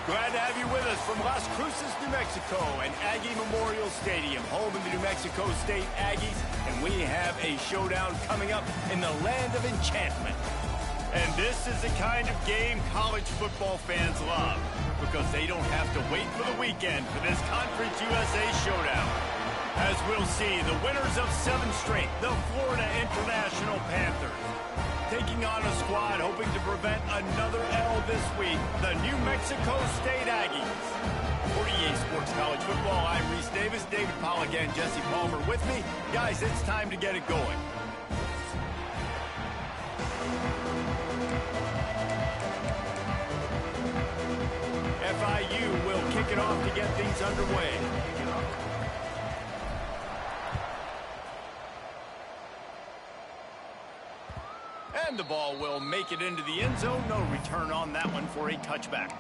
Glad to have you with us from Las Cruces, New Mexico, and Aggie Memorial Stadium, home of the New Mexico State Aggies, and we have a showdown coming up in the land of enchantment. And this is the kind of game college football fans love, because they don't have to wait for the weekend for this Conference USA showdown. As we'll see, the winners of 7 straight, the Florida International Panthers, taking on a squad hoping to prevent another L this week, the New Mexico State Aggies. For EA Sports College Football, I'm Reese Davis, David Pollack, and Jesse Palmer with me. Guys, it's time to get it going. FIU will kick it off to get things underway. And the ball will make it into the end zone. No return on that one for a touchback.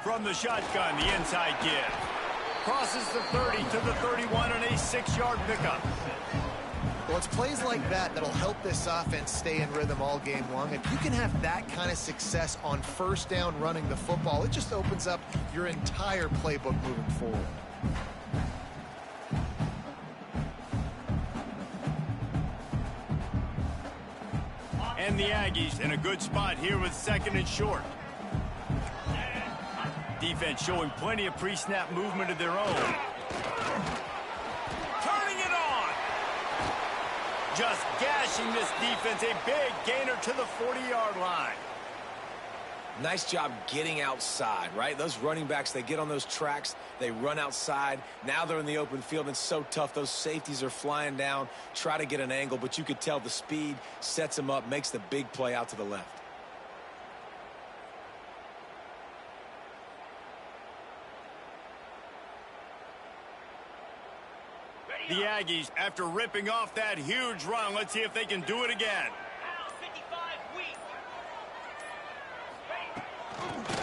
From the shotgun, the inside give. Crosses the 30 to the 31 and a 6-yard pickup. Well, it's plays like that that'll help this offense stay in rhythm all game long. If you can have that kind of success on first down running the football, it just opens up your entire playbook moving forward. And the Aggies in a good spot here with 2nd and short. Defense showing plenty of pre-snap movement of their own. Turning it on. Just gashing this defense. A big gainer to the 40-yard line. Nice job getting outside, right? Those running backs, they get on those tracks, they run outside. Now they're in the open field. It's so tough. Those safeties are flying down, try to get an angle, but you could tell the speed sets them up, makes the big play out to the left. The Aggies, after ripping off that huge run, let's see if they can do it again.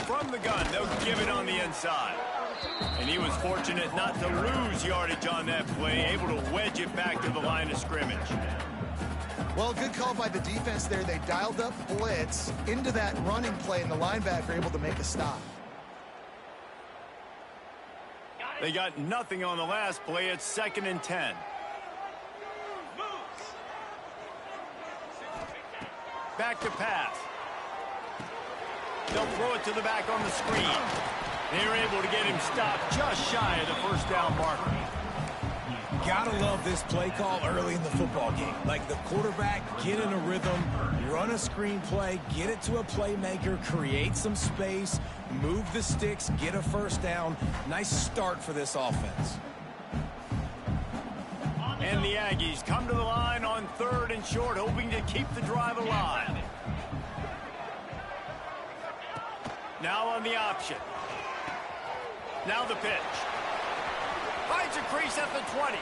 From the gun, they'll give it on the inside. And he was fortunate not to lose yardage on that play, able to wedge it back to the line of scrimmage. Well, good call by the defense there. They dialed up blitz into that running play, and the linebacker able to make a stop. They got nothing on the last play. It's 2nd and 10. Back to pass. They'll throw it to the back on the screen. They're able to get him stopped just shy of the first down marker. Gotta love this play call early in the football game. Like the quarterback, get in a rhythm, run a screen play, get it to a playmaker, create some space, move the sticks, get a first down. Nice start for this offense. And the Aggies come to the line on 3rd and short, hoping to keep the drive alive. Now on the option. Now the pitch. Finds a crease at the 20.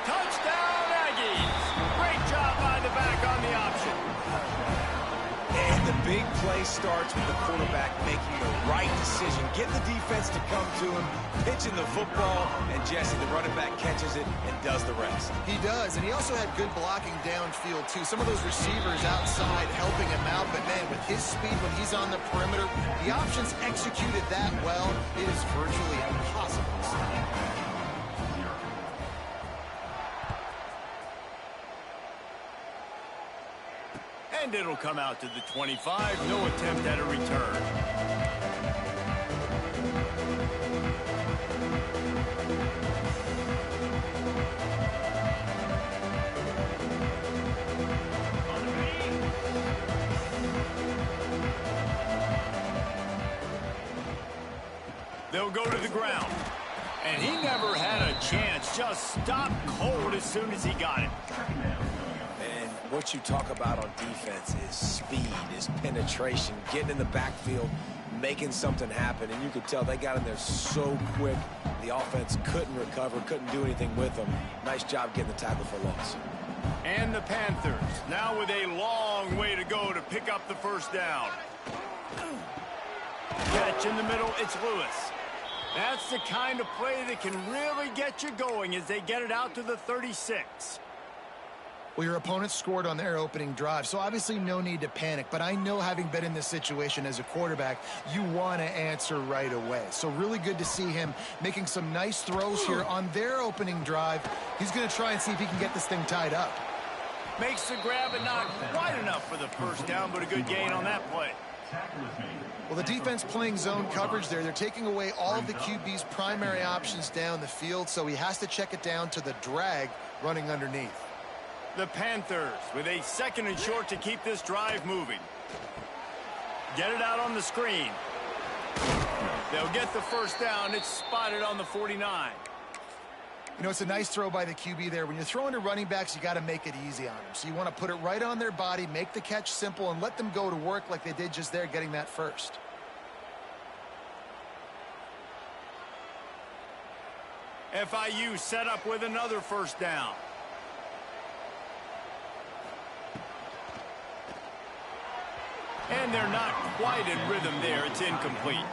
Touchdown, Aggies. Great job by the back on the option. And the big play starts with the quarterback making the right decision. Get the defense to come to him, pitching the football, and Jesse, the running back, catches it and does the rest. He does, and he also had good blocking downfield, too. Some of those receivers outside helping him out, but, man, with his speed when he's on the perimeter, the options executed that well. It is virtually impossible to stop. And it'll come out to the 25. No attempt at a return. They'll go to the ground. And he never had a chance. Just stopped cold as soon as he got it. What you talk about on defense is speed, is penetration, getting in the backfield, making something happen. And you could tell they got in there so quick, the offense couldn't recover, couldn't do anything with them. Nice job getting the tackle for loss. And the Panthers now with a long way to go to pick up the first down. Catch in the middle, it's Lewis. That's the kind of play that can really get you going as they get it out to the 36. Well, your opponent scored on their opening drive, so obviously no need to panic. But I know, having been in this situation as a quarterback, you want to answer right away. So really good to see him making some nice throws here on their opening drive. He's going to try and see if he can get this thing tied up. Makes the grab and not quite enough for the first down, but a good gain on that play. Well, the defense playing zone coverage there. They're taking away all of the QB's primary options down the field, so he has to check it down to the drag running underneath. The Panthers with a 2nd and short to keep this drive moving. Get it out on the screen. They'll get the first down. It's spotted on the 49. You know, it's a nice throw by the QB there. When you're throwing to running backs, you got to make it easy on them. So you want to put it right on their body, make the catch simple, and let them go to work like they did just there, getting that first. FIU set up with another first down. And they're not quite in rhythm there. It's incomplete.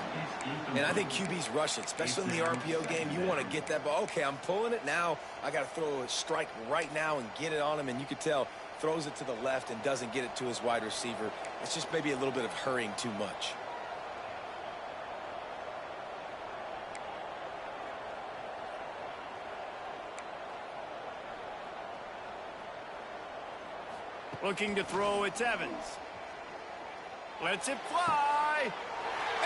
And I think QB's rush it, especially in the RPO game. You want to get that ball. Okay, I'm pulling it now. I got to throw a strike right now and get it on him. And you can tell, throws it to the left and doesn't get it to his wide receiver. It's just maybe a little bit of hurrying too much. Looking to throw, it's Evans. Lets it fly.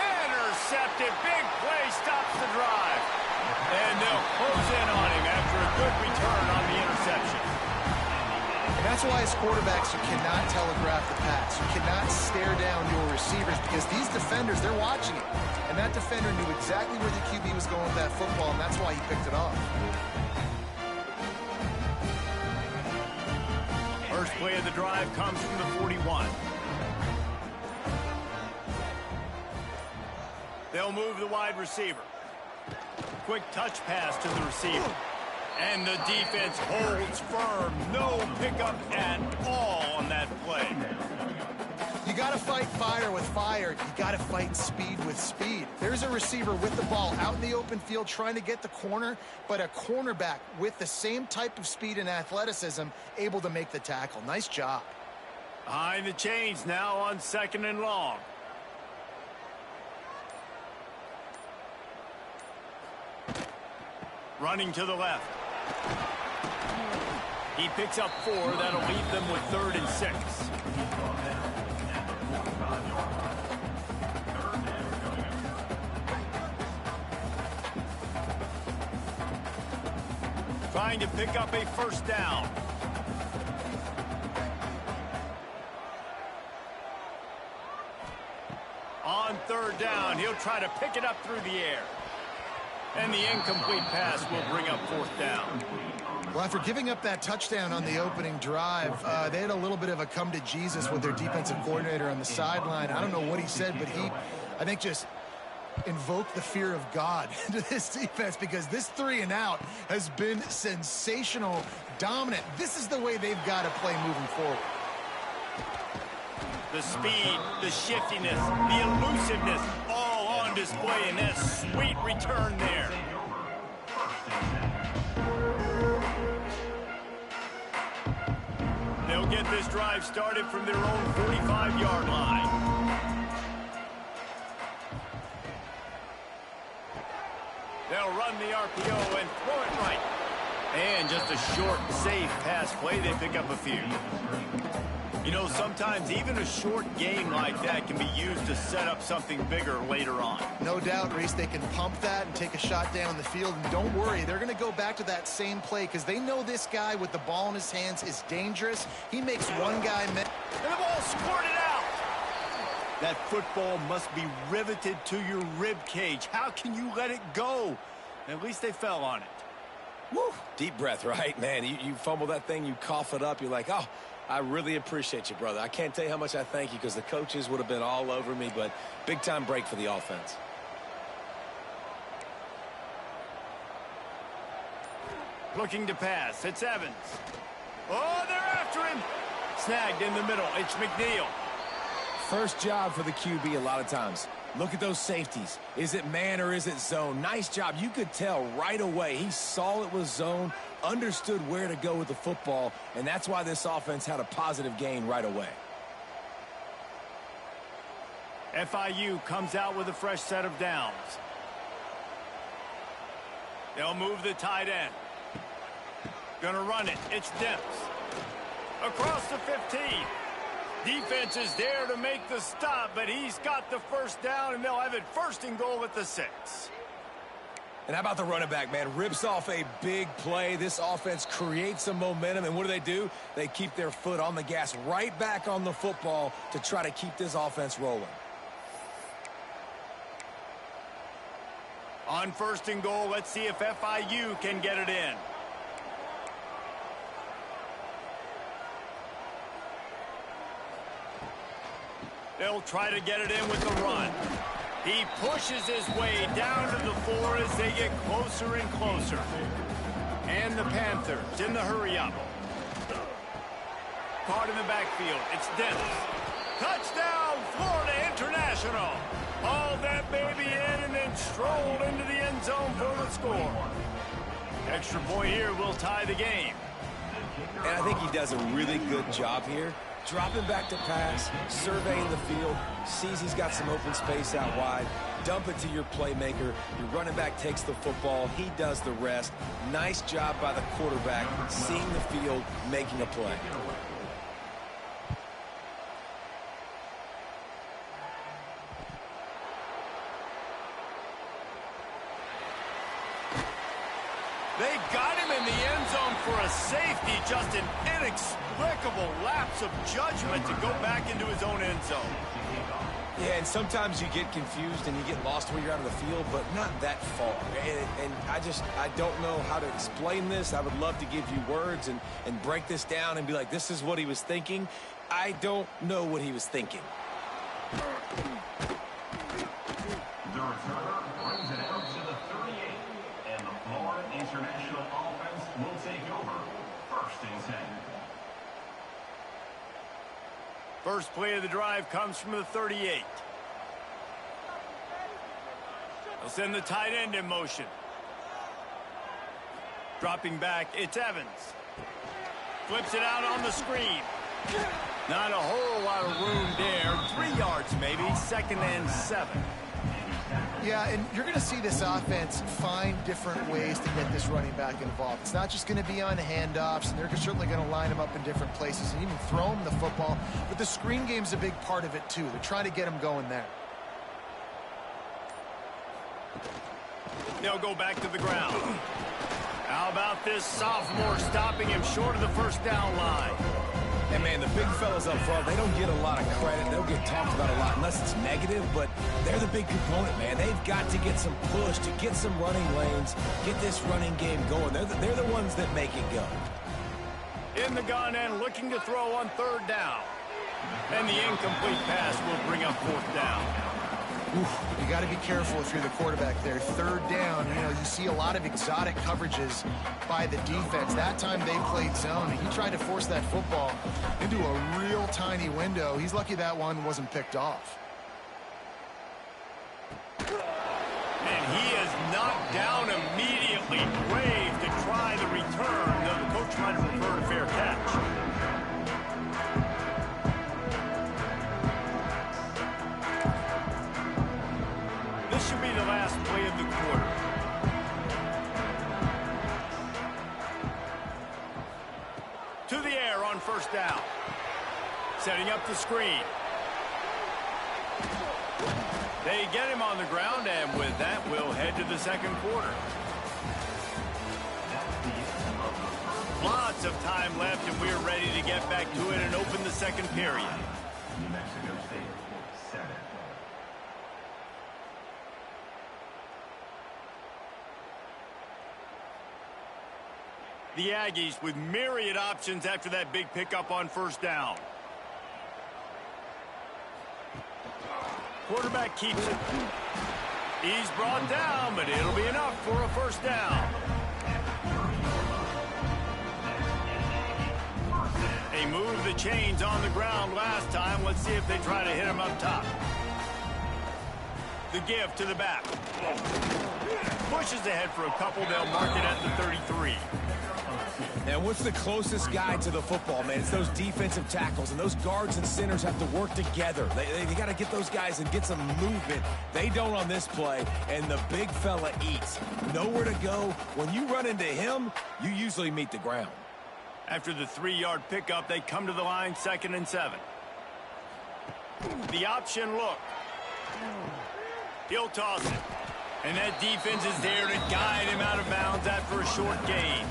Intercepted. Big play stops the drive. And they'll close in on him after a good return on the interception. And that's why as quarterbacks, you cannot telegraph the pass. You cannot stare down your receivers because these defenders, they're watching it. And that defender knew exactly where the QB was going with that football, and that's why he picked it off. First play of the drive comes from the 41. They'll move the wide receiver. Quick touch pass to the receiver. And the defense holds firm. No pickup at all on that play. You got to fight fire with fire. You got to fight speed with speed. There's a receiver with the ball out in the open field trying to get the corner, but a cornerback with the same type of speed and athleticism able to make the tackle. Nice job. Behind the chains now on 2nd and long. Running to the left. He picks up 4. That'll leave them with 3rd and 6. Trying to pick up a first down. On 3rd down, he'll try to pick it up through the air. And the incomplete pass will bring up 4th down. Well, after giving up that touchdown on the opening drive, they had a little bit of a come to Jesus with their defensive coordinator on the sideline. I don't know what he said, but he, I think, just invoked the fear of God into this defense because this 3 and out has been sensational, dominant. This is the way they've got to play moving forward. The speed, the shiftiness, the elusiveness, all on display in that sweet return there. They'll get this drive started from their own 45-yard line. They'll run the RPO and throw it right. And just a short, safe pass play. They pick up a few. You know, sometimes even a short game like that can be used to set up something bigger later on. No doubt, Reese, they can pump that and take a shot down the field. And don't worry, they're going to go back to that same play because they know this guy with the ball in his hands is dangerous. He makes one guy miss. And the ball squirted out. That football must be riveted to your rib cage. How can you let it go? At least they fell on it. Woo! Deep breath, right, man? You fumble that thing, you cough it up, you're like, oh, I really appreciate you, brother. I can't tell you how much I thank you because the coaches would have been all over me, but big-time break for the offense. Looking to pass. It's Evans. Oh, they're after him. Snagged in the middle. It's McNeil. first job for the QB a lot of times. Look at those safeties. Is it man or is it zone? Nice job. You could tell right away. He saw it was zone, understood where to go with the football, and that's why this offense had a positive gain right away. FIU comes out with a fresh set of downs. They'll move the tight end. Gonna run it. It's Demps. Across the 15. Defense is there to make the stop, but he's got the first down, and they'll have it 1st and goal at the 6. And how about the running back, man? Rips off a big play. This offense creates some momentum, and what do? They keep their foot on the gas right back on the football to try to keep this offense rolling. On 1st and goal, let's see if FIU can get it in. They'll try to get it in with the run. He pushes his way down to the 4 as they get closer and closer. And the Panthers in the hurry-up. Caught in the backfield. It's Dennis. Touchdown, Florida International. Hauled that baby in and then strolled into the end zone for the score. Extra point here will tie the game. And I think he does a really good job here. Dropping back to pass, surveying the field, sees he's got some open space out wide, dump it to your playmaker. Your running back takes the football. He does the rest. Nice job by the quarterback, seeing the field, making a play. They got him in the end zone for a safety. Just an inexplicable lapse of judgment to go back into his own end zone. Yeah, and sometimes you get confused and you get lost where you're out of the field, but not that far. And I don't know how to explain this. I would love to give you words and break this down and be like, this is what he was thinking. I don't know what he was thinking. The returner brings it out to the 38, and the Florida International offense will take over 1st and 10. First play of the drive comes from the 38. They'll send the tight end in motion. Dropping back, it's Evans. Flips it out on the screen. Not a whole lot of room there. 3 yards maybe, 2nd and 7. Yeah, and you're going to see this offense find different ways to get this running back involved. It's not just going to be on handoffs, and they're certainly going to line him up in different places and even throw him the football. But the screen game's a big part of it, too. They're trying to get him going there. They'll go back to the ground. How about this sophomore stopping him short of the 1st down line? And, man, the big fellas up front, they don't get a lot of credit. They'll get talked about a lot unless it's negative, but they're the big component, man. They've got to get some push, to get some running lanes, get this running game going. They're the ones that make it go. In the gun and looking to throw on 3rd down. And the incomplete pass will bring up 4th down. You got to be careful if you're the quarterback there. 3rd down, you see a lot of exotic coverages by the defense. That time they played zone, and he tried to force that football into a real tiny window. He's lucky that one wasn't picked off. And he is knocked down immediately. Brave to try the return, though the coach might have preferred a fair catch. This should be the last play of the quarter. To the air on 1st down. Setting up the screen. They get him on the ground, and with that, we'll head to the 2nd quarter. Lots of time left, and we're ready to get back to it and open the 2nd period. New Mexico State 7. The Aggies with myriad options after that big pickup on 1st down. Quarterback keeps it. He's brought down, but it'll be enough for a 1st down. They moved the chains on the ground last time. Let's Let's see if they try to hit him up top. The give to the back. Pushes ahead for a couple. They'll mark it at the 33. And what's the closest guy to the football, man? It's those defensive tackles, and those guards and centers have to work together. They got to get those guys and get some movement. They don't on this play, and the big fella eats. Nowhere to go. When you run into him, you usually meet the ground. After the 3-yard pickup, they come to the line, 2nd and 7. The option look. He'll toss it. And that defense is there to guide him out of bounds after a short gain.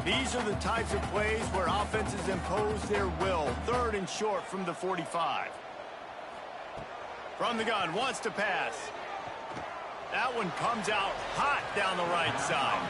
These are the types of plays where offenses impose their will. 3rd and short from the 45. From the gun, wants to pass. That one comes out hot down the right side.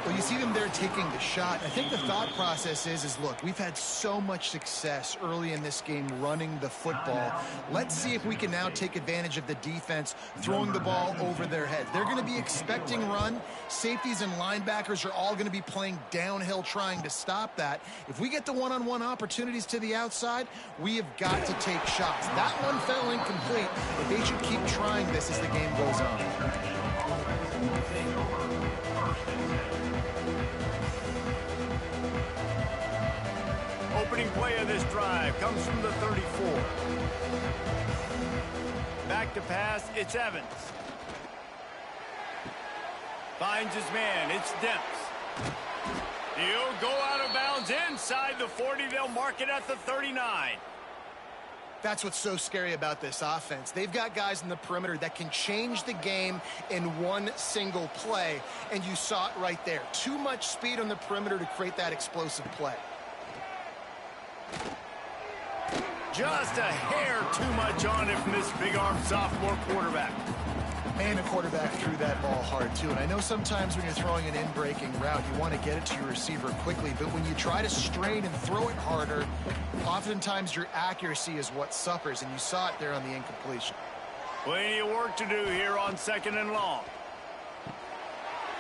Well, you see them there taking the shot. I think the thought process is, look, we've had so much success early in this game running the football. Let's see if we can now take advantage of the defense throwing the ball over their heads. They're going to be expecting run. Safeties and linebackers are all going to be playing downhill trying to stop that. If we get the one-on-one opportunities to the outside, we have got to take shots. That one fell incomplete, but they should keep trying this as the game goes on. Opening play of this drive comes from the 34. Back to pass, it's Evans. Finds his man, it's Demps. He'll go out of bounds inside the 40. They'll mark it at the 39. That's what's so scary about this offense. They've got guys in the perimeter that can change the game in one single play, and you saw it right there. Too much speed on the perimeter to create that explosive play. Just a hair too much on it from this big-armed sophomore quarterback. And the quarterback threw that ball hard, too. And I know sometimes when you're throwing an in-breaking route, you want to get it to your receiver quickly. But when you try to strain and throw it harder, oftentimes your accuracy is what suffers. And you saw it there on the incompletion. Plenty of work to do here on 2nd and long.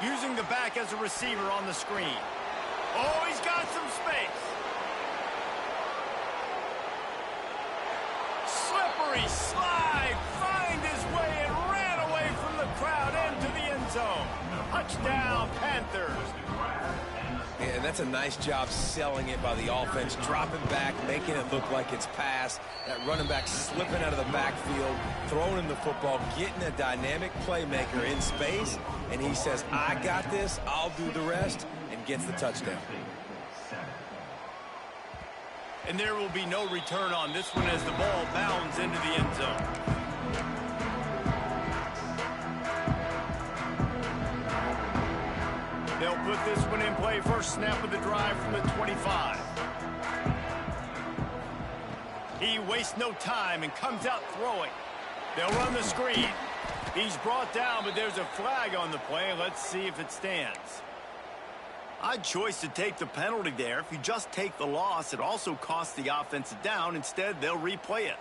Using the back as a receiver on the screen. Oh, he's got some space. Slippery slide. Find his way and ran away from the crowd into the end zone. Touchdown, Panthers. And that's a nice job selling it by the offense, dropping back, making it look like it's pass. That running back slipping out of the backfield, throwing him the football, getting a dynamic playmaker in space, and he says, I got this, I'll do the rest, and gets the touchdown. And there will be no return on this one as the ball bounds into the end zone. They'll put this one in play. First snap of the drive from the 25. He wastes no time and comes out throwing. They'll run the screen. He's brought down, but there's a flag on the play. Let's see if it stands. Odd choice to take the penalty there. If you just take the loss, it also costs the offense a down. Instead, they'll replay it.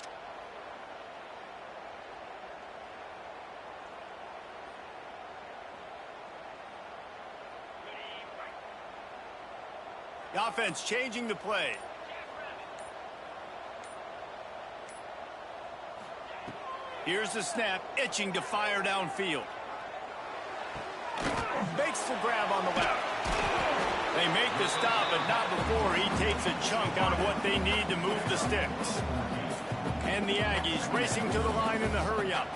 The offense changing the play. Here's the snap, itching to fire downfield. Makes the grab on the left. They make the stop, but not before he takes a chunk out of what they need to move the sticks. And the Aggies racing to the line in the hurry-up.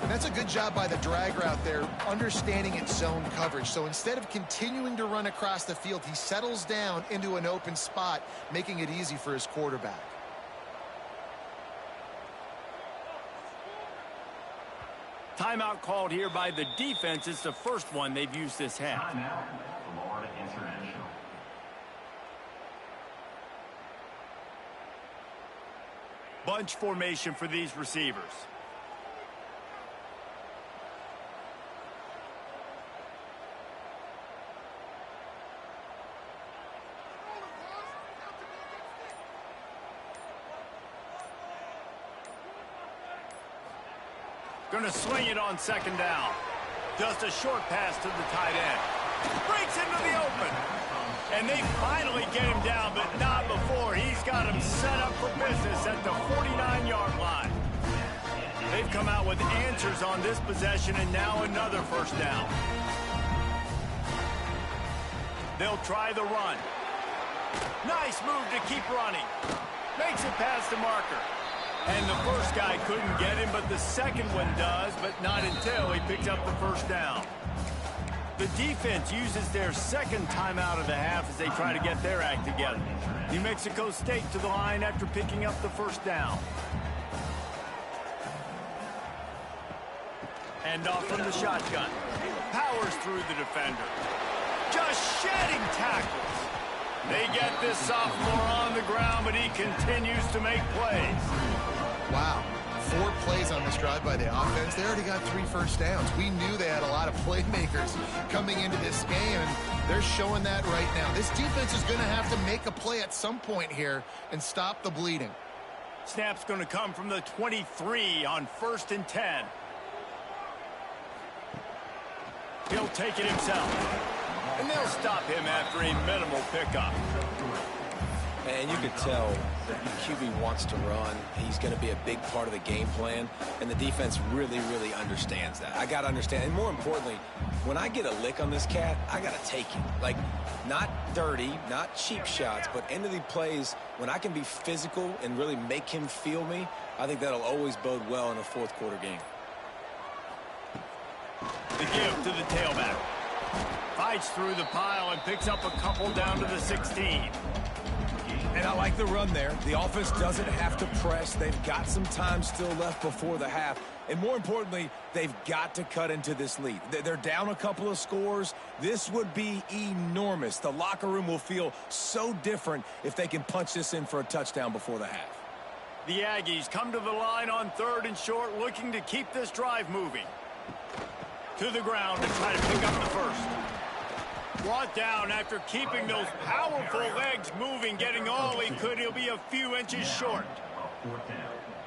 And that's a good job by the drag route there, understanding its zone coverage. So instead of continuing to run across the field, he settles down into an open spot, making it easy for his quarterback. Timeout called here by the defense. It's the first one they've used this half. Timeout, Florida International. Bunch formation for these receivers. Going to swing it on 2nd down. Just a short pass to the tight end. Breaks into the open. And they finally get him down, but not before. He's got him set up for business at the 49-yard line. They've come out with answers on this possession, and now another first down. They'll try the run. Nice move to keep running. Makes it past the marker. And the first guy couldn't get him, but the second one does, but not until he picks up the first down. The defense uses their second timeout of the half as they try to get their act together. New Mexico State to the line after picking up the first down. Hand off from the shotgun. Powers through the defender. Just shedding tackles. They get this sophomore on the ground, but he continues to make plays. Wow. 4 plays on this drive by the offense. They already got 3 first downs. We knew they had a lot of playmakers coming into this game, and they're showing that right now. This defense is going to have to make a play at some point here and stop the bleeding. Snap's going to come from the 23 on 1st and 10. He'll take it himself. And they'll stop him after a minimal pickup. And you could tell the QB wants to run. He's going to be a big part of the game plan. And the defense really, really understands that. I got to understand. And more importantly, when I get a lick on this cat, I got to take it. Like, not dirty, not cheap shots, but end of the plays, when I can be physical and really make him feel me, I think that'll always bode well in a fourth quarter game. The give to the tailback. Fights through the pile and picks up a couple down to the 16. And I like the run there. The offense doesn't have to press. They've got some time still left before the half. And more importantly, they've got to cut into this lead. They're down a couple of scores. This would be enormous. The locker room will feel so different if they can punch this in for a touchdown before the half. The Aggies come to the line on 3rd and short, looking to keep this drive moving. To the ground to try to pick up the first. Brought down after keeping those powerful legs moving, getting all he could. He'll be a few inches short.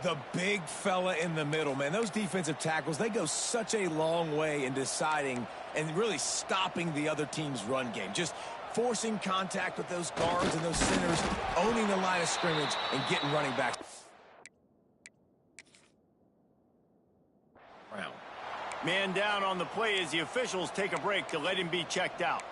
The big fella in the middle, man. Those defensive tackles, they go such a long way in deciding and really stopping the other team's run game. Just forcing contact with those guards and those centers, owning the line of scrimmage, and getting running back. Man down on the play as the officials take a break to let him be checked out.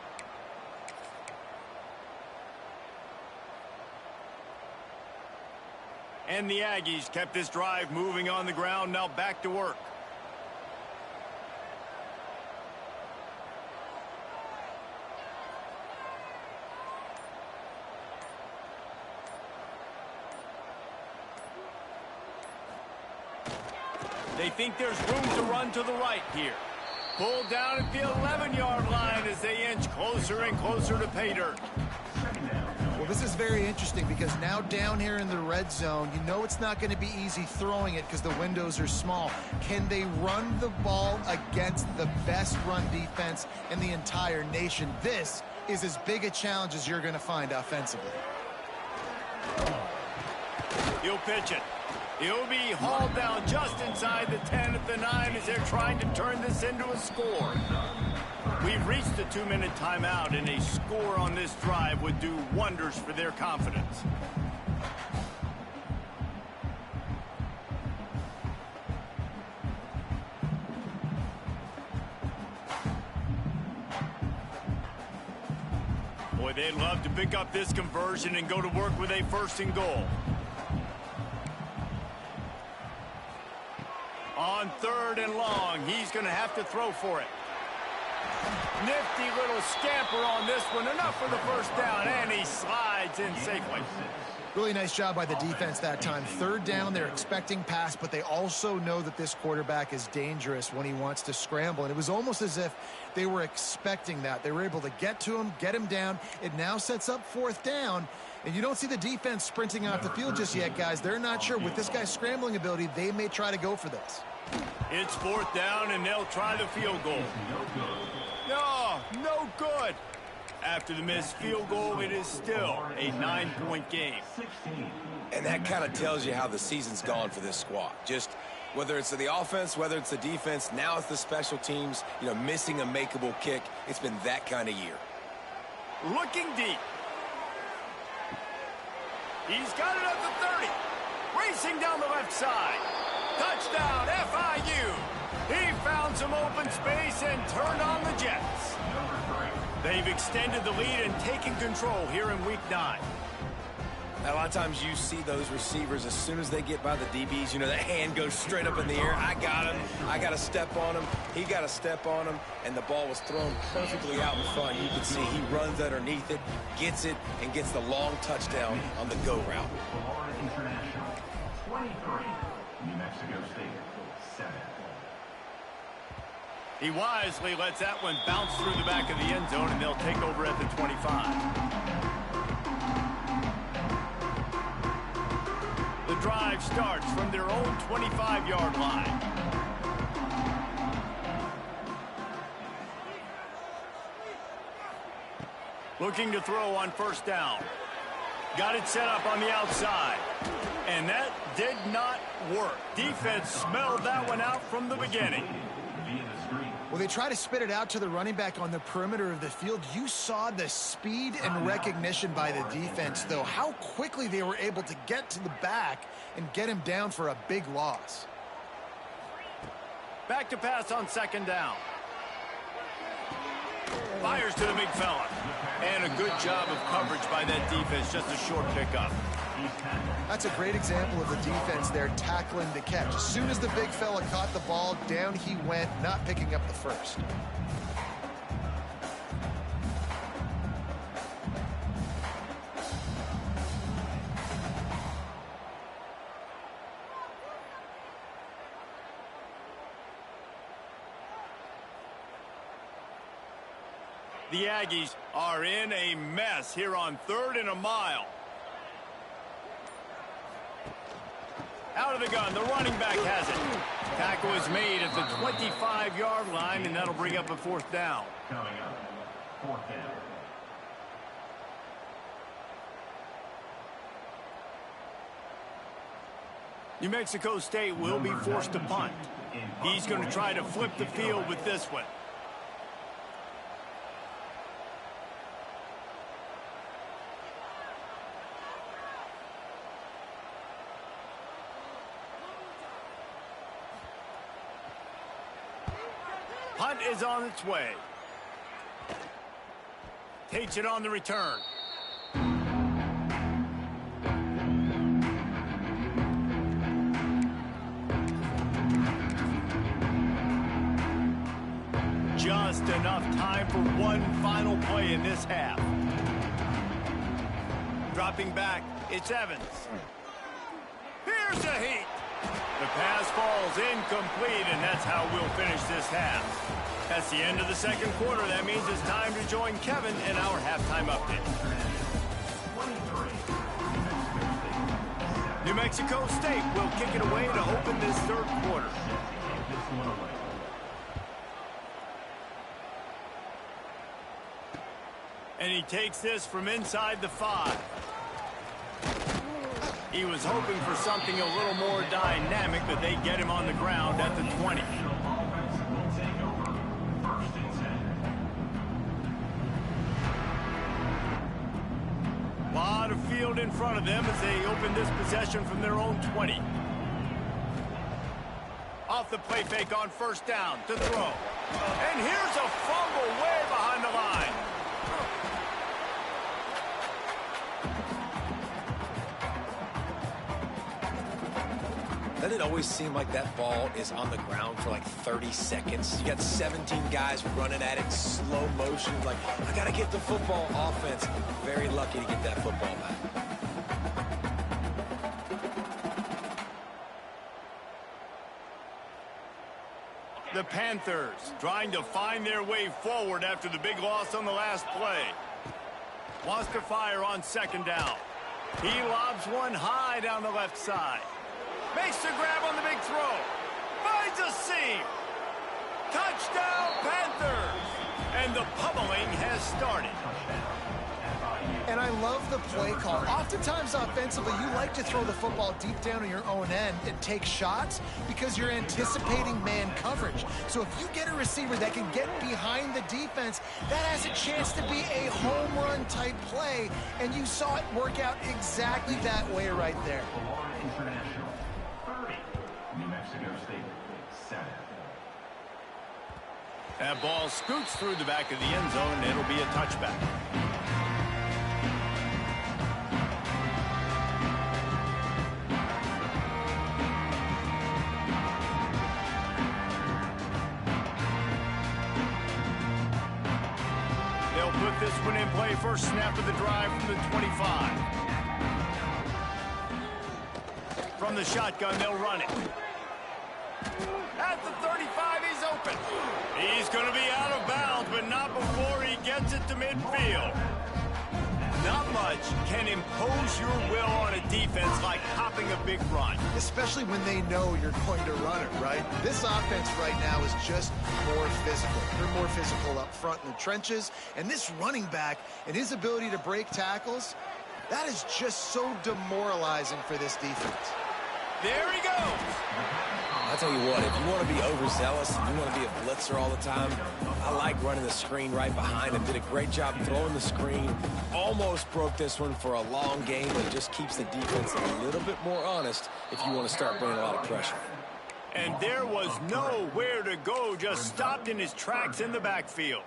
And the Aggies kept this drive moving on the ground, now back to work. They think there's room to run to the right here. Pulled down at the 11-yard line as they inch closer and closer to pay dirt. Well, this is very interesting because now down here in the red zone, you know it's not going to be easy throwing it because the windows are small. Can they run the ball against the best run defense in the entire nation? This is as big a challenge as you're going to find offensively. He'll pitch it. He'll be hauled down just inside the 10 at the 9 as they're trying to turn this into a score. We've reached the 2-minute timeout, and a score on this drive would do wonders for their confidence. Boy, they'd love to pick up this conversion and go to work with a 1st and goal. On 3rd and long, he's going to have to throw for it. Nifty little scamper on this one. Enough for the first down, and he slides in safely. Really nice job by the defense that time. 3rd down, they're expecting pass, but they also know that this quarterback is dangerous when he wants to scramble. And it was almost as if they were expecting that. They were able to get to him, get him down. It now sets up 4th down. And you don't see the defense sprinting off the field just yet, guys. They're not sure. With this guy's scrambling ability, they may try to go for this. It's 4th down, and they'll try the field goal. No good. After the missed field goal, it is still a 9-point game. And that kind of tells you how the season's gone for this squad. Just Whether it's the offense, whether it's the defense, now it's the special teams, missing a makeable kick. It's been that kind of year. Looking deep. He's got it at the 30. Racing down the left side. Touchdown, FIU. He found some open space and turned on the Jets. They've extended the lead and taken control here in Week 9. A lot of times you see those receivers, as soon as they get by the DBs, the hand goes straight up in the air. I got him. I got to step on him. He got to step on him. And the ball was thrown perfectly out in front. You can see he runs underneath it, gets it, and gets the long touchdown on the go route. Florida International, 23. New Mexico State, 7. He wisely lets that one bounce through the back of the end zone, and they'll take over at the 25. The drive starts from their own 25-yard line. Looking to throw on first down. Got it set up on the outside. And that did not work. Defense smelled that one out from the beginning. Well, they try to spit it out to the running back on the perimeter of the field. You saw the speed and recognition by the defense, though, how quickly they were able to get to the back and get him down for a big loss. Back to pass on second down. Fires to the big fella. And a good job of coverage by that defense, just a short pickup. That's a great example of the defense there tackling the catch. As soon as the big fella caught the ball, down he went, not picking up the first. The Aggies are in a mess here on 3rd and a mile. Out of the gun, the running back has it. Tackle is made at the 25-yard line, and that'll bring up a fourth down. Coming up, 4th down. New Mexico State will be forced to punt. He's going to try to flip the field with this one. Punt is on its way. Takes it on the return. Just enough time for one final play in this half. Dropping back, it's Evans. Here's a heat. The pass falls incomplete, and that's how we'll finish this half. That's the end of the second quarter. That means it's time to join Kevin in our halftime update. New Mexico State will kick it away to open this third quarter. And he takes this from inside the 5. He was hoping for something a little more dynamic, but they get him on the ground at the 20. A lot of field in front of them as they open this possession from their own 20. Off the play fake on first down to throw. And here's a fumble way behind the line. Doesn't it always seem like that ball is on the ground for like 30 seconds? You got 17 guys running at it, slow motion, like, I got to get the football. Offense, very lucky to get that football back. The Panthers trying to find their way forward after the big loss on the last play. Wants to fire on second down. He lobs one high down the left side. Makes the grab on the big throw. Finds a seam. Touchdown, Panthers. And the pummeling has started. And I love the play call. Oftentimes offensively, you like to throw the football deep down on your own end and take shots because you're anticipating man coverage. So if you get a receiver that can get behind the defense, that has a chance to be a home run type play. And you saw it work out exactly that way right there. Florida International, 30. New Mexico State, 7. That ball scoots through the back of the end zone, and it'll be a touchback. They'll put this one in play first snap of the drive from the 25. From the shotgun, they'll run it. At the 35, he's open. He's going to be out of bounds, but not before he gets it to midfield. Not much can impose your will on a defense like hopping a big run. Especially when they know you're going to run it, right? This offense right now is just more physical. They're more physical up front in the trenches. And this running back and his ability to break tackles, that is just so demoralizing for this defense. There he goes. I'll tell you what, if you want to be overzealous, if you want to be a blitzer all the time, I like running the screen right behind him. Did a great job throwing the screen. Almost broke this one for a long game, but it just keeps the defense a little bit more honest if you want to start bringing a lot of pressure. And there was nowhere to go, just stopped in his tracks in the backfield.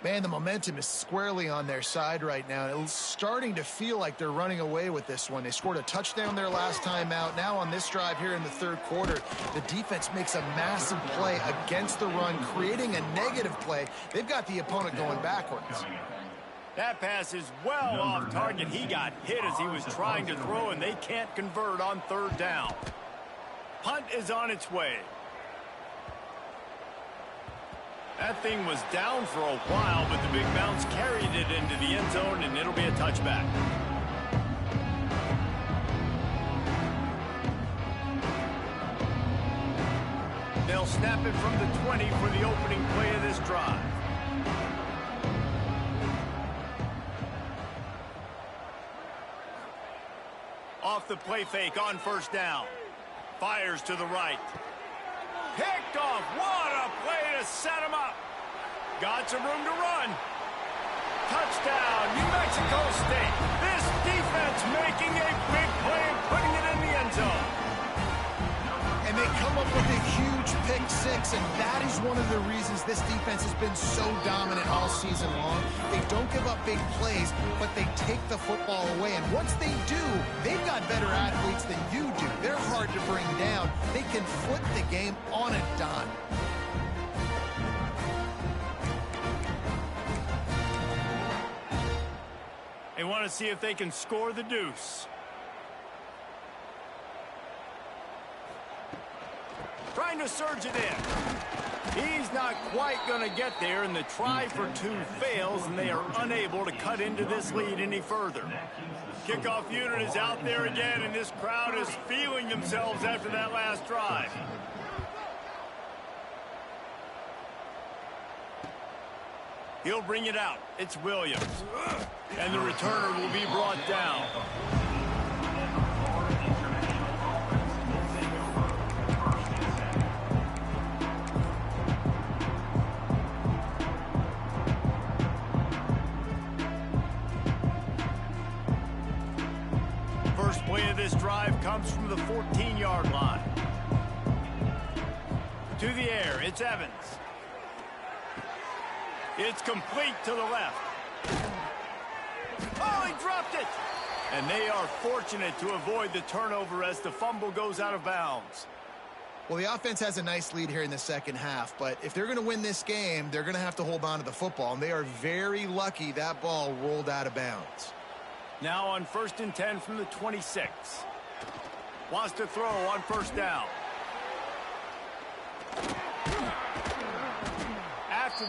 Man, the momentum is squarely on their side right now. It's starting to feel like they're running away with this one. They scored a touchdown their last time out. Now on this drive here in the third quarter, the defense makes a massive play against the run, creating a negative play. They've got the opponent going backwards. That pass is well off target. He got hit as he was trying to throw, and they can't convert on third down. Punt is on its way. That thing was down for a while, but the big bounce carried it into the end zone, and it'll be a touchback. They'll snap it from the 20 for the opening play of this drive. Off the play fake on first down. Fires to the right. Picked off. What a play to set him up. Got some room to run. Touchdown, New Mexico State. This defense making a big play and putting it in the end zone. And they come up with a huge pick six, and that is one of the reasons this defense has been so dominant all season long. They don't give up big plays, but they take the football away. And once they do, they've got better athletes than you do. They're hard to bring down. They can flip the game on a dime. They want to see if they can score the deuce. Trying to surge it in. He's not quite going to get there, and the try for two fails, and they are unable to cut into this lead any further. Kickoff unit is out there again, and this crowd is feeling themselves after that last drive. He'll bring it out. It's Williams. And the returner will be brought down. First play of this drive comes from the 14-yard line. To the air, it's Evans. It's complete to the left. Oh, he dropped it! And they are fortunate to avoid the turnover as the fumble goes out of bounds. Well, the offense has a nice lead here in the second half, but if they're going to win this game, they're going to have to hold on to the football, and they are very lucky that ball rolled out of bounds. Now on 1st and 10 from the 26. Wants to throw on first down. After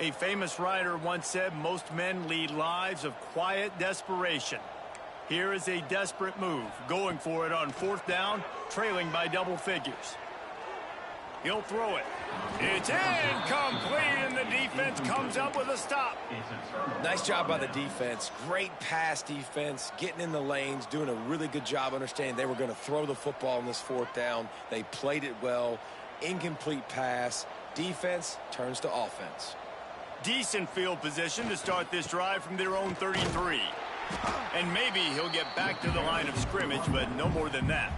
A famous writer once said most men lead lives of quiet desperation. Here is a desperate move, going for it on 4th down, trailing by double figures. He'll throw it. It's incomplete, and the defense comes up with a stop. Nice job by the defense. Great pass defense, getting in the lanes, doing a really good job understanding they were going to throw the football on this 4th down. They played it well. Incomplete pass. Defense turns to offense. Decent field position to start this drive from their own 33. And maybe he'll get back to the line of scrimmage, but no more than that.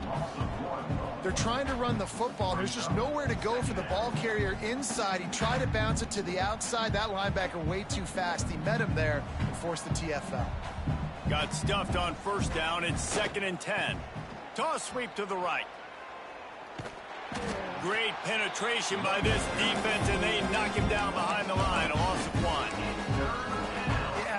They're trying to run the football. There's just nowhere to go for the ball carrier inside. He tried to bounce it to the outside. That linebacker way too fast. He met him there and forced the TFL. Got stuffed on 1st down. It's 2nd and 10. Toss sweep to the right. Great penetration by this defense, and they knock him down behind the line. A loss of 1.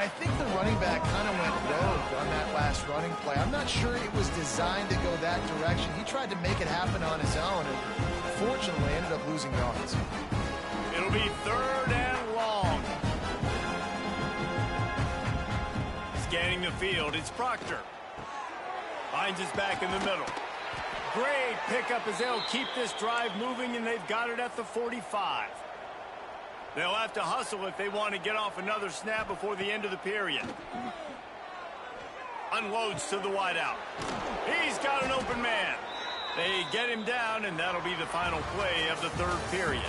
I think the running back kind of went rogue on that last running play. I'm not sure it was designed to go that direction. He tried to make it happen on his own, and fortunately ended up losing yards. It'll be 3rd and long. Scanning the field, it's Proctor. Finds his back in the middle. Great pickup as they'll keep this drive moving, and they've got it at the 45. They'll have to hustle if they want to get off another snap before the end of the period. Unloads to the wideout. He's got an open man. They get him down, and that'll be the final play of the 3rd period.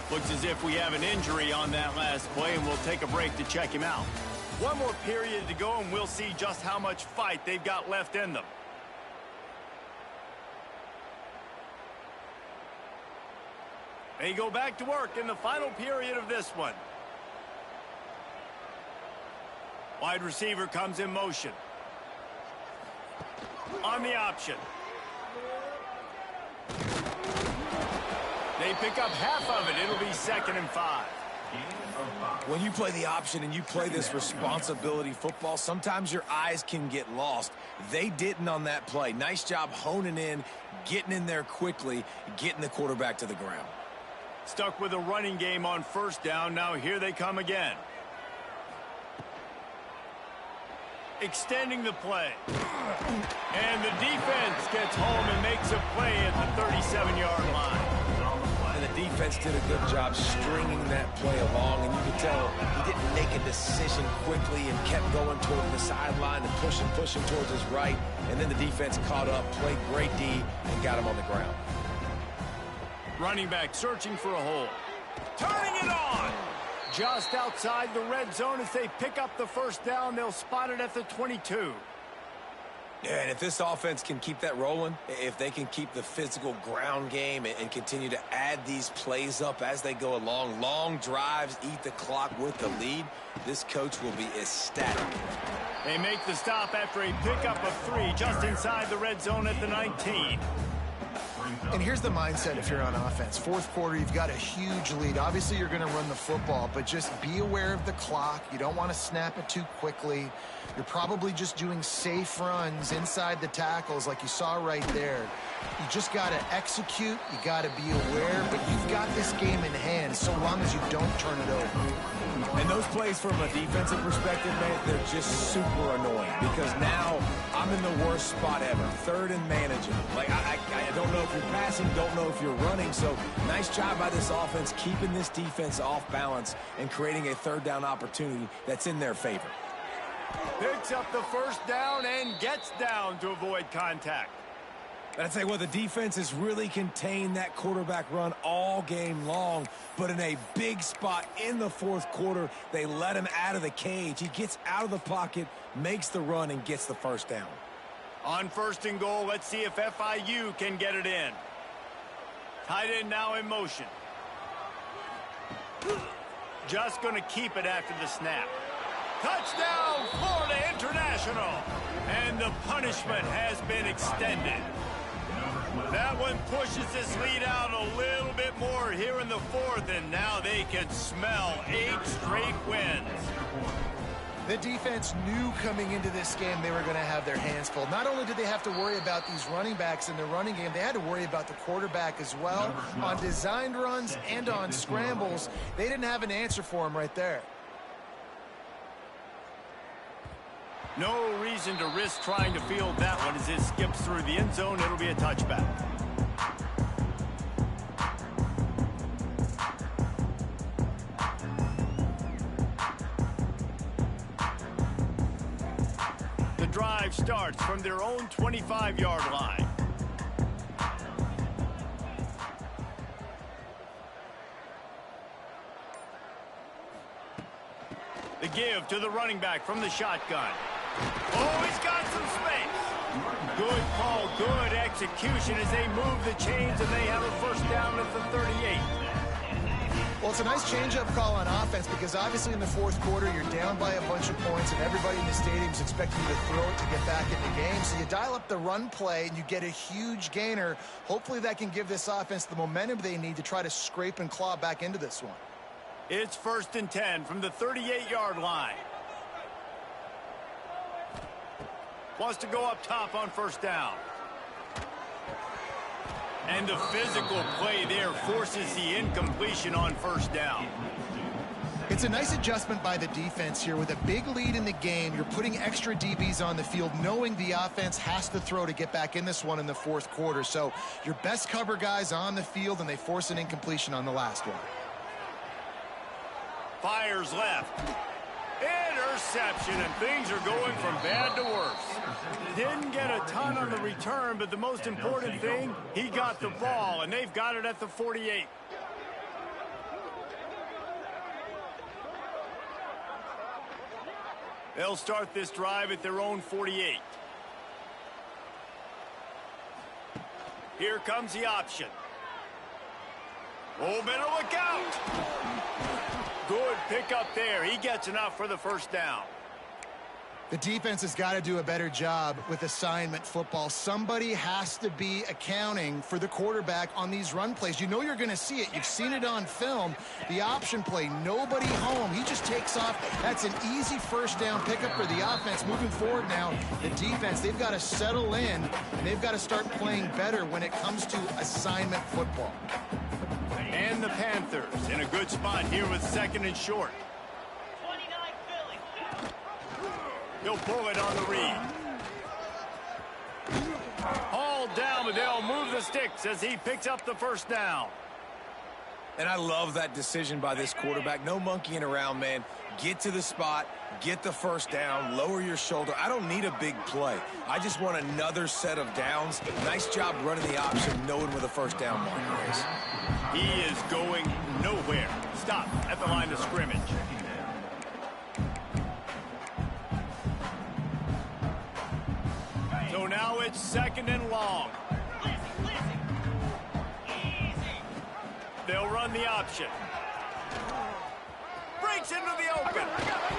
Looks as if we have an injury on that last play, and we'll take a break to check him out. One more period to go, and we'll see just how much fight they've got left in them. They go back to work in the final period of this one. Wide receiver comes in motion. On the option. They pick up half of it. It'll be 2nd and 5. When you play the option and you play this responsibility football, sometimes your eyes can get lost. They didn't on that play. Nice job honing in, getting in there quickly, getting the quarterback to the ground. Stuck with a running game on 1st down. Now here they come again. Extending the play. And the defense gets home and makes a play at the 37-yard line. And the defense did a good job stringing that play along, and you could tell he didn't make a decision quickly and kept going toward the sideline and pushing towards his right. And then the defense caught up, played great D, and got him on the ground. Running back searching for a hole. Turning it on! Just outside the red zone as they pick up the 1st down. They'll spot it at the 22. Yeah, and if this offense can keep that rolling, if they can keep the physical ground game and continue to add these plays up as they go along, long drives, eat the clock with the lead, this coach will be ecstatic. They make the stop after a pickup of 3 just inside the red zone at the 19. And here's the mindset if you're on offense. 4th quarter, you've got a huge lead. Obviously, you're going to run the football, but just be aware of the clock. You don't want to snap it too quickly. You're probably just doing safe runs inside the tackles like you saw right there. You just got to execute. You got to be aware, but you've got this game in hand so long as you don't turn it over. And those plays from a defensive perspective, man, they're just super annoying because now I'm in the worst spot ever. 3rd and manageable. Like, I don't know if you're passing, don't know if you're running. So nice job by this offense keeping this defense off balance and creating a 3rd down opportunity that's in their favor. Picks up the 1st down and gets down to avoid contact. I'd say, well, the defense has really contained that quarterback run all game long, but in a big spot in the 4th quarter, they let him out of the cage. He gets out of the pocket, makes the run, and gets the 1st down. On 1st and goal, let's see if FIU can get it in. Tight end now in motion. Just going to keep it after the snap. Touchdown, Florida International! And the punishment has been extended. That one pushes this lead out a little bit more here in the 4th, and now they can smell 8 straight wins. The defense knew coming into this game they were going to have their hands full. Not only did they have to worry about these running backs in the running game, they had to worry about the quarterback as well. On designed runs and on scrambles, they didn't have an answer for him right there. No reason to risk trying to field that one as it skips through the end zone. It'll be a touchback. The drive starts from their own 25-yard line. The give to the running back from the shotgun. Oh, he's got some space. Good call, good execution as they move the chains, and they have a first down at the 38. Well, it's a nice change-up call on offense because obviously in the fourth quarter you're down by a bunch of points and everybody in the stadium is expecting you to throw it to get back in the game. So you dial up the run play and you get a huge gainer. Hopefully that can give this offense the momentum they need to try to scrape and claw back into this one. It's 1st and 10 from the 38-yard line. Wants to go up top on first down. And the physical play there forces the incompletion on first down. It's a nice adjustment by the defense here. With a big lead in the game, you're putting extra DBs on the field, knowing the offense has to throw to get back in this one in the fourth quarter. So your best cover guys on the field, and they force an incompletion on the last one. Fires left. Interception, and things are going from bad to worse. Didn't get a ton on the return, but the most important thing, he got the ball, and they've got it at the 48. They'll start this drive at their own 48. Here comes the option. Oh, better look out! Good pickup there. He gets enough for the first down. The defense has got to do a better job with assignment football. Somebody has to be accounting for the quarterback on these run plays. You know you're going to see it. You've seen it on film. The option play, nobody home. He just takes off. That's an easy first down pickup for the offense. Moving forward now, the defense, they've got to settle in, and they've got to start playing better when it comes to assignment football. And the Panthers in a good spot here with 2nd and short. 29 Philly. He'll pull it on the read. Hauled down, but they'll move the sticks as he picks up the first down. And I love that decision by this quarterback. No monkeying around, man. Get to the spot, get the first down, lower your shoulder. I don't need a big play. I just want another set of downs. Nice job running the option, knowing where the first down marker is. He is going nowhere. Stop at the line of scrimmage. So now it's 2nd and long. They'll run the option. Breaks into the open.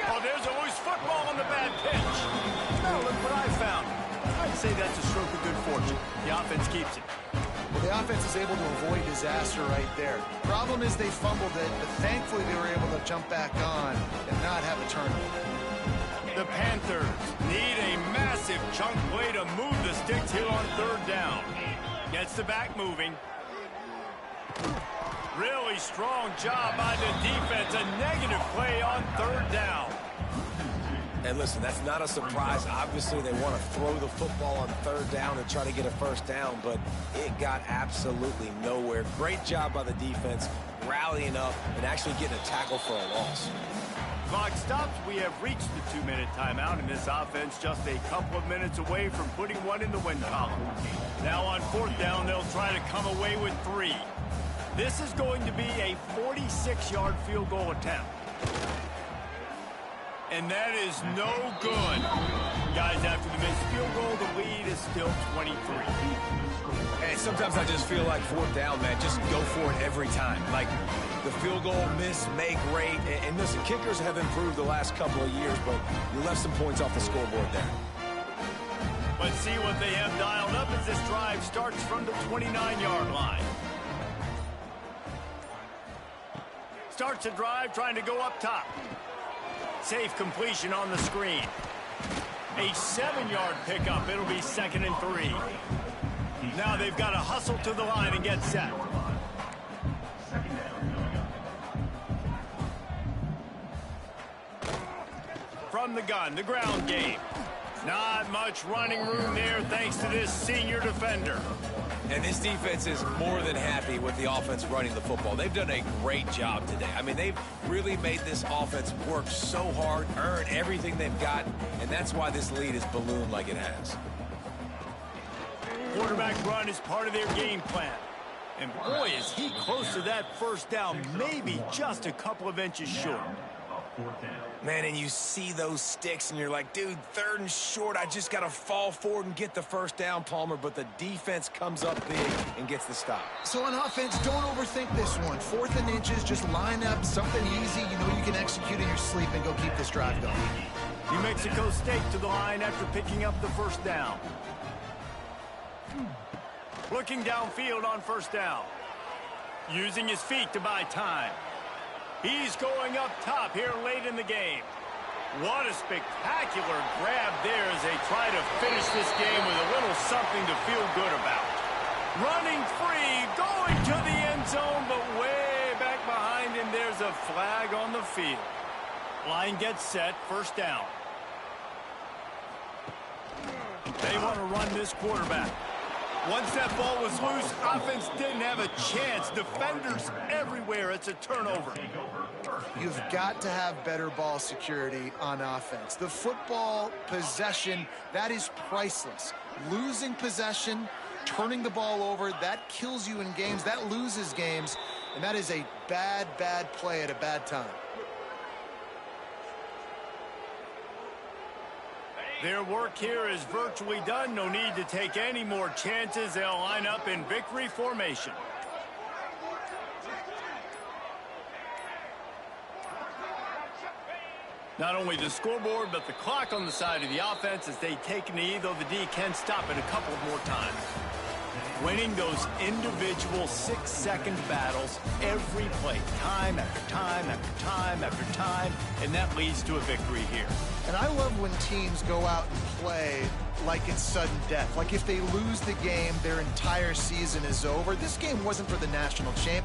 Oh, there's a loose football on the bad pitch. Now look what I found. I'd say that's a stroke of good fortune. The offense keeps it. Well, the offense is able to avoid disaster right there. Problem is they fumbled it, but thankfully they were able to jump back on and not have a turnover. The Panthers need a massive chunk play to move the sticks here on 3rd down. Gets the back moving. Really strong job by the defense. A negative play on 3rd down. And listen, that's not a surprise. Obviously, they want to throw the football on 3rd down and try to get a first down, but it got absolutely nowhere. Great job by the defense, rallying up and actually getting a tackle for a loss. Clock stops. We have reached the 2-minute timeout, and this offense just a couple of minutes away from putting one in the win column. Now on 4th down, they'll try to come away with 3. This is going to be a 46-yard field goal attempt. And that is no good. Guys, after the missed field goal, the lead is still 23. And sometimes I just feel like 4th down, man, just go for it every time. Like the field goal, miss, make, rate. And listen, kickers have improved the last couple of years, but you left some points off the scoreboard there. Let's see what they have dialed up as this drive starts from the 29-yard line. Starts a drive trying to go up top. safe completion on the screen. A 7-yard pickup. It'll be 2nd and 3. Now they've got to hustle to the line and get set. From the gun, the ground game. Not much running room there thanks to this senior defender. And this defense is more than happy with the offense running the football. They've done a great job today. I mean, they've really made this offense work so hard, earn everything they've got, and that's why this lead is ballooned like it has. Quarterback run is part of their game plan. And boy, is he close to that first down, maybe just a couple of inches short. Man, and you see those sticks, and you're like, dude, 3rd and short, I just got to fall forward and get the first down, Palmer, but the defense comes up big and gets the stop. So on offense, don't overthink this one. 4th and inches, just line up something easy you know you can execute in your sleep and go keep this drive going. New Mexico State to the line after picking up the first down. Looking downfield on first down. Using his feet to buy time. He's going up top here late in the game. What a spectacular grab there as they try to finish this game with a little something to feel good about. Running free, going to the end zone, but way back behind him, there's a flag on the field. Line gets set, first down. They want to run this quarterback. Once that ball was loose, offense didn't have a chance. Defenders everywhere. It's a turnover. You've got to have better ball security on offense. The football possession, that is priceless. Losing possession, turning the ball over, that kills you in games. That loses games. And that is a bad, bad play at a bad time. Their work here is virtually done. No need to take any more chances. They'll line up in victory formation. Not only the scoreboard, but the clock on the side of the offense as they take a knee, though the D can stop it a couple of more times. Winning those individual 6-second battles every play, time after time after time after time, and that leads to a victory here. And I love when teams go out and play like it's sudden death. Like if they lose the game, their entire season is over. This game wasn't for the national championship.